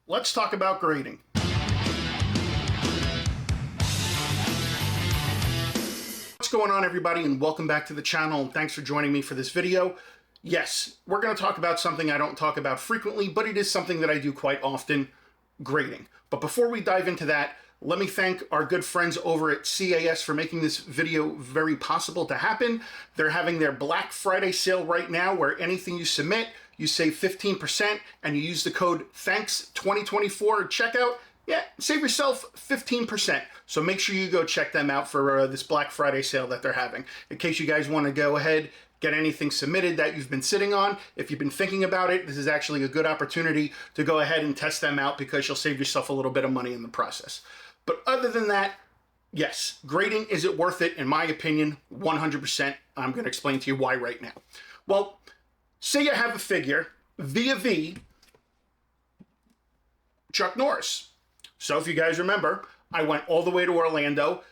let's talk about grading. What's going on, everybody, and welcome back to the channel, and thanks for joining me for this video. Yes, we're going to talk about something I don't talk about frequently, but it is something that I do quite often, grading. But before we dive into that, let me thank our good friends over at CAS for making this video very possible to happen. They're having their Black Friday sale right now, where anything you submit, you save 15%, and you use the code THANKS2024 at checkout. Yeah, save yourself 15%. So make sure you go check them out for this Black Friday sale that they're having. In case you guys want to go ahead, get anything submitted that you've been sitting on. If you've been thinking about it, this is actually a good opportunity to go ahead and test them out, because you'll save yourself a little bit of money in the process. But other than that, yes, grading, is it worth it? In my opinion, 100%. I'm going to explain to you why right now. Well, say you have a figure, V Chuck Norris. So if you guys remember, I went all the way to Orlando,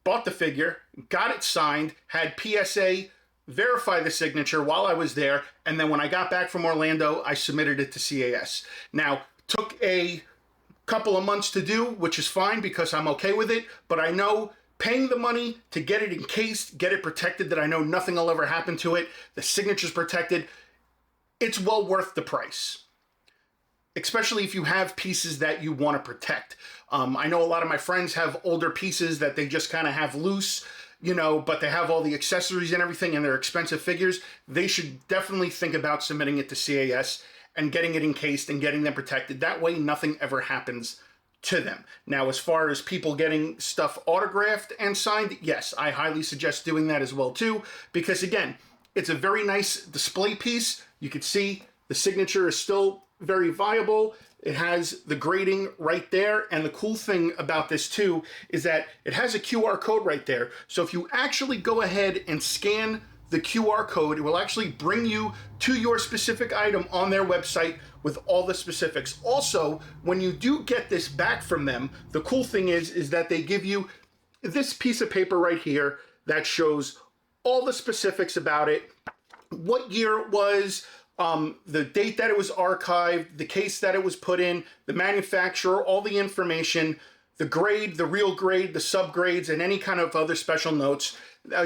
bought the figure, got it signed, had PSA verify the signature while I was there, and then when I got back from Orlando, I submitted it to CAS. Now, took a couple of months to do, which is fine because I'm okay with it, but I know paying the money to get it encased, get it protected, that I know nothing will ever happen to it, the signature's protected, it's well worth the price. Especially if you have pieces that you want to protect. I know a lot of my friends have older pieces that they just kind of have loose, you know, but they have all the accessories and everything, and they're expensive figures. They should definitely think about submitting it to CAS and getting it encased and getting them protected. That way nothing ever happens to them. Now, as far as people getting stuff autographed and signed, yes, I highly suggest doing that as well too, because again, it's a very nice display piece. You can see the signature is still very viable. It has the grading right there, and the cool thing about this too is that it has a QR code right there. So if you actually go ahead and scan the QR code, it will actually bring you to your specific item on their website with all the specifics. Also, when you do get this back from them, the cool thing is that they give you this piece of paper right here that shows all the specifics about it, what year it was, the date that it was archived, the case that it was put in, the manufacturer, all the information, the grade, the real grade, the subgrades, and any kind of other special notes.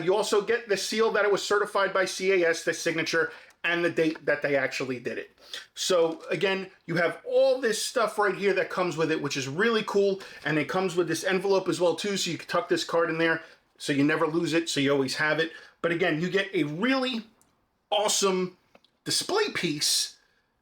You also get the seal that it was certified by CAS, the signature, and the date that they actually did it. So again, you have all this stuff right here that comes with it, which is really cool. And it comes with this envelope as well too, so you can tuck this card in there so you never lose it, so you always have it. But again, you get a really awesome display piece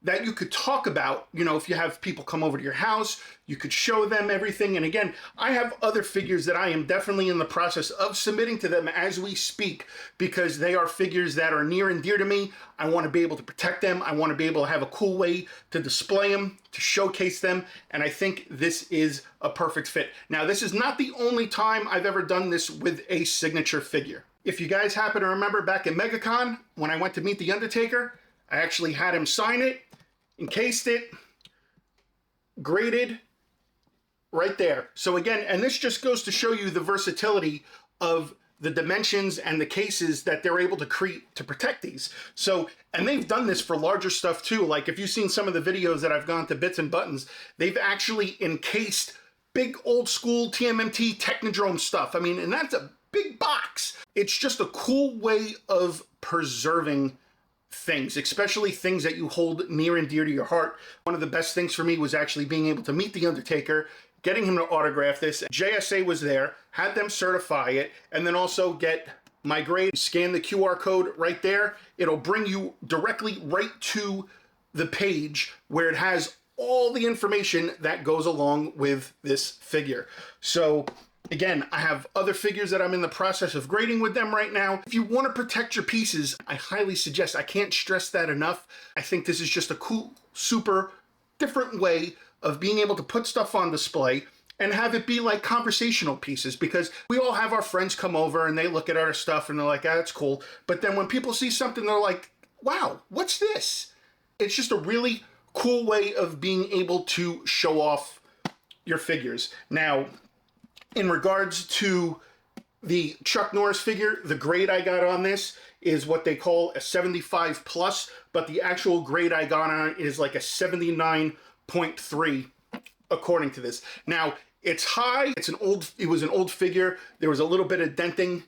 that you could talk about. You know, if you have people come over to your house, you could show them everything. And again, I have other figures that I am definitely in the process of submitting to them as we speak, because they are figures that are near and dear to me. I want to be able to protect them. I want to be able to have a cool way to display them, to showcase them. And I think this is a perfect fit. Now, this is not the only time I've ever done this with a signature figure. If you guys happen to remember back at MegaCon, when I went to meet The Undertaker, I actually had him sign it, encased it, graded right there. So again, and this just goes to show you the versatility of the dimensions and the cases that they're able to create to protect these. So, and they've done this for larger stuff too. Like if you've seen some of the videos that I've gone to Bitz and Buttons, they've actually encased big old school TMNT Technodrome stuff. I mean, and that's a big box. It's just a cool way of preserving things, especially things that you hold near and dear to your heart. One of the best things for me was actually being able to meet The Undertaker, getting him to autograph this. JSA was there, had them certify it, and then also get my grade. Scan the QR code right there. It'll bring you directly right to the page where it has all the information that goes along with this figure. So again, I have other figures that I'm in the process of grading with them right now. If you want to protect your pieces, I highly suggest, I can't stress that enough. I think this is just a cool, super different way of being able to put stuff on display and have it be like conversational pieces, because we all have our friends come over and they look at our stuff and they're like, ah, that's cool. But then when people see something, they're like, wow, what's this? It's just a really cool way of being able to show off your figures. Now, in regards to the Chuck Norris figure, the grade I got on this is what they call a 75 plus, but the actual grade I got on it is like a 79.3 according to this. Now, it's high, it was an old figure. There was a little bit of denting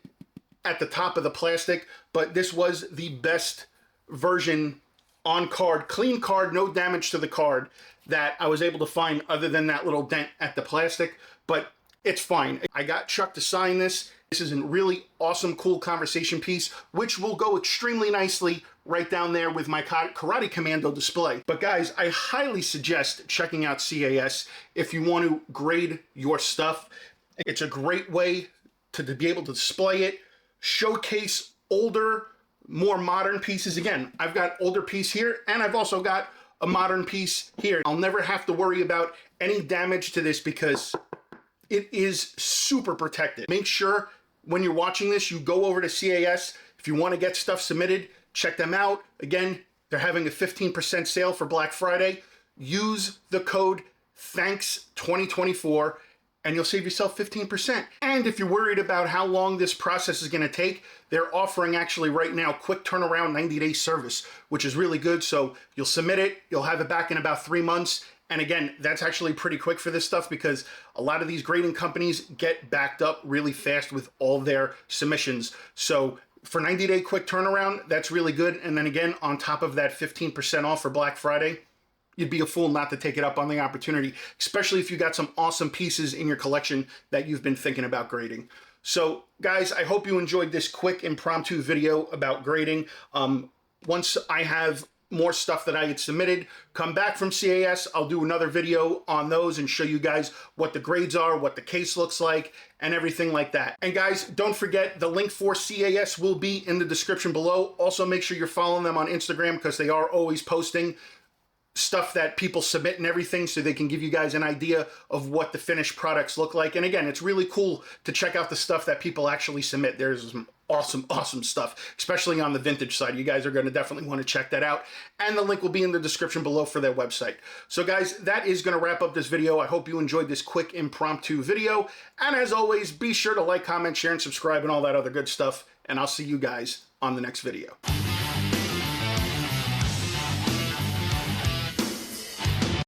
at the top of the plastic, but this was the best version on card, clean card, no damage to the card that I was able to find other than that little dent at the plastic, but it's fine. I got Chuck to sign this. This is a really awesome, cool conversation piece, which will go extremely nicely right down there with my Karate Commando display. But guys, I highly suggest checking out CAS if you want to grade your stuff. It's a great way to be able to display it, showcase older, more modern pieces. Again, I've got older piece here, and I've also got a modern piece here. I'll never have to worry about any damage to this because it is super protected. Make sure when you're watching this, you go over to CAS. If you want to get stuff submitted, check them out. Again, they're having a 15% sale for Black Friday. Use the code THANKS2024 and you'll save yourself 15%. And if you're worried about how long this process is gonna take, they're offering actually right now quick turnaround 90-day service, which is really good. So you'll submit it, you'll have it back in about 3 months. And again, that's actually pretty quick for this stuff because a lot of these grading companies get backed up really fast with all their submissions. So for 90-day quick turnaround, that's really good. And then again, on top of that 15% off for Black Friday, you'd be a fool not to take it up on the opportunity, especially if you got some awesome pieces in your collection that you've been thinking about grading. So guys, I hope you enjoyed this quick impromptu video about grading. Once I have more stuff that I had submitted come back from CAS, I'll do another video on those and show you guys what the grades are, what the case looks like, and everything like that. And guys, don't forget the link for CAS will be in the description below. Also make sure you're following them on Instagram because they are always posting stuff that people submit and everything so they can give you guys an idea of what the finished products look like. And again, it's really cool to check out the stuff that people actually submit. There's some awesome stuff, especially on the vintage side. You guys are going to definitely want to check that out. And the link will be in the description below for their website. So guys, that is going to wrap up this video. I hope you enjoyed this quick impromptu video. And as always, be sure to like, comment, share, and subscribe and all that other good stuff. And I'll see you guys on the next video.